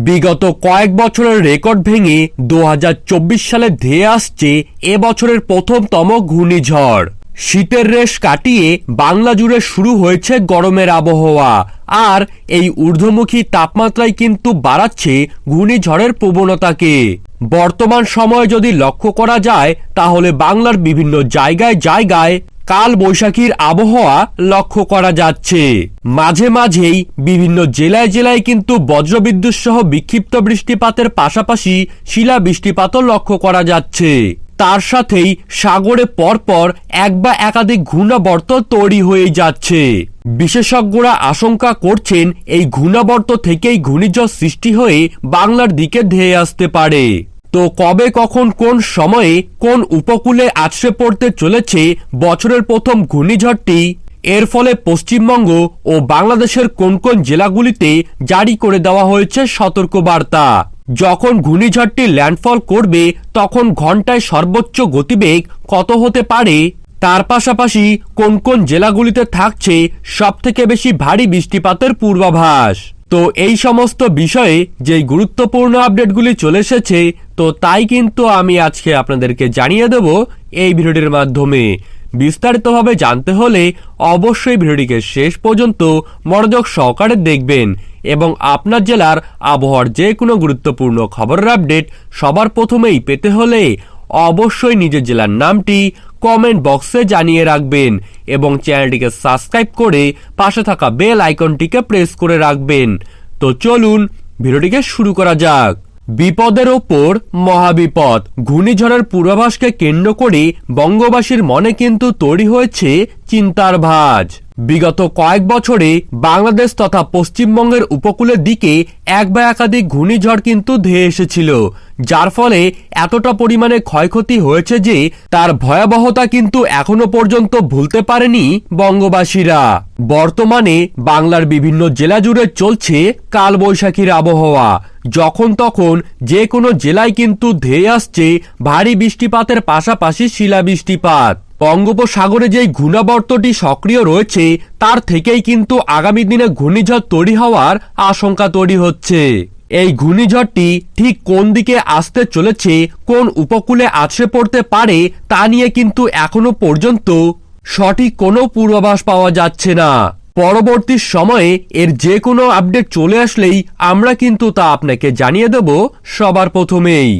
বিগত কয়েক বছরের রেকর্ড ভেঙে 2024 সালে ধেয়ে আসছে এবছরের প্রথমতম ঘূর্ণিঝড়। শীতের রেশ কাটিয়ে বাংলা জুড়ে শুরু হয়েছে গরমের আবহাওয়া, আর এই ঊর্ধ্বমুখী তাপমাত্রাই কিন্তু বাড়াচ্ছে ঘূর্ণিঝড়ের প্রবণতাকে। বর্তমান সময়ে যদি লক্ষ্য করা যায় তাহলে বাংলার বিভিন্ন জায়গায় জায়গায় কাল বৈশাখীর আবহাওয়া লক্ষ্য করা যাচ্ছে। মাঝে মাঝেই বিভিন্ন জেলায় জেলায় কিন্তু বজ্রবিদ্যুৎ সহ বিক্ষিপ্ত বৃষ্টিপাতের পাশাপাশি শিলা বৃষ্টিপাতও লক্ষ্য করা যাচ্ছে। তার সাথেই সাগরে পরপর এক বা একাধিক ঘূর্ণাবর্ত তৈরি হয়ে যাচ্ছে। বিশেষজ্ঞরা আশঙ্কা করছেন এই ঘূর্ণাবর্ত থেকেই ঘূর্ণিঝড় সৃষ্টি হয়ে বাংলার দিকে ধেয়ে আসতে পারে। তো কবে কখন কোন সময়ে কোন উপকূলে আছড়ে পড়তে চলেছে বছরের প্রথম ঘূর্ণিঝড়টি, এর ফলে পশ্চিমবঙ্গ ও বাংলাদেশের কোন কোন জেলাগুলিতে জারি করে দেওয়া হয়েছে সতর্কবার্তা। যখন ঘূর্ণিঝড়টি ল্যান্ডফল করবে তখন ঘন্টায় সর্বোচ্চ গতিবেগ কত হতে পারে, তার পাশাপাশি কোন কোন জেলাগুলিতে থাকছে সবথেকে বেশি ভারী বৃষ্টিপাতের পূর্বাভাস। তো এই সমস্ত বিষয়ে যে গুরুত্বপূর্ণ আপডেটগুলি চলে এসেছে, তো তাই কিন্তু আমি আজকে আপনাদেরকে জানিয়ে দেব এই ভিডিওটির মাধ্যমে। বিস্তারিতভাবে জানতে হলে অবশ্যই ভিডিওটিকে শেষ পর্যন্ত মনোযোগ সহকারে দেখবেন এবং আপনার জেলার আবহাওয়ার যে কোনো গুরুত্বপূর্ণ খবরের আপডেট সবার প্রথমেই পেতে হলে অবশ্যই নিজের জেলার নামটি কমেন্ট বক্সে জানিয়ে রাখবেন এবং চ্যানেলটিকে সাবস্ক্রাইব করে পাশে থাকা বেল আইকনটিকে প্রেস করে রাখবেন। তো চলুন ভিডিওটিকে শুরু করা যাক। বিপদের ওপর মহাবিপদ। ঘূর্ণিঝড়ের পূর্বাভাসকে কেন্দ্র করে বঙ্গবাসীর মনে কিন্তু তৈরি হয়েছে চিন্তার ভাঁজ। বিগত কয়েক বছরে বাংলাদেশ তথা পশ্চিমবঙ্গের উপকূলের দিকে এক বা একাধিক ঘূর্ণিঝড় কিন্তু ধেয়ে এসেছিল, যার ফলে এতটা পরিমাণে ক্ষয়ক্ষতি হয়েছে যে তার ভয়াবহতা কিন্তু এখনো পর্যন্ত ভুলতে পারেনি বঙ্গবাসীরা। বর্তমানে বাংলার বিভিন্ন জেলা জুড়ে চলছে কালবৈশাখীর আবহাওয়া। যখন তখন যে কোনো জেলায় কিন্তু ধেয়ে আসছে ভারী বৃষ্টিপাতের পাশাপাশি শিলা বৃষ্টিপাত। বঙ্গোপসাগরে যেই ঘূর্ণাবর্তটি সক্রিয় রয়েছে তার থেকেই কিন্তু আগামী দিনে ঘূর্ণিঝড় তৈরি হওয়ার আশঙ্কা তৈরি হচ্ছে। এই ঘূর্ণিঝড়টি ঠিক কোন দিকে আসতে চলেছে, কোন উপকূলে আছড়ে পড়তে পারে তা নিয়ে কিন্তু এখনো পর্যন্ত সঠিক কোনো পূর্বাভাস পাওয়া যাচ্ছে না। পরবর্তী সময়ে এর যে কোনো আপডেট চলে আসলেই আমরা কিন্তু তা আপনাকে জানিয়ে দেব সবার প্রথমেই।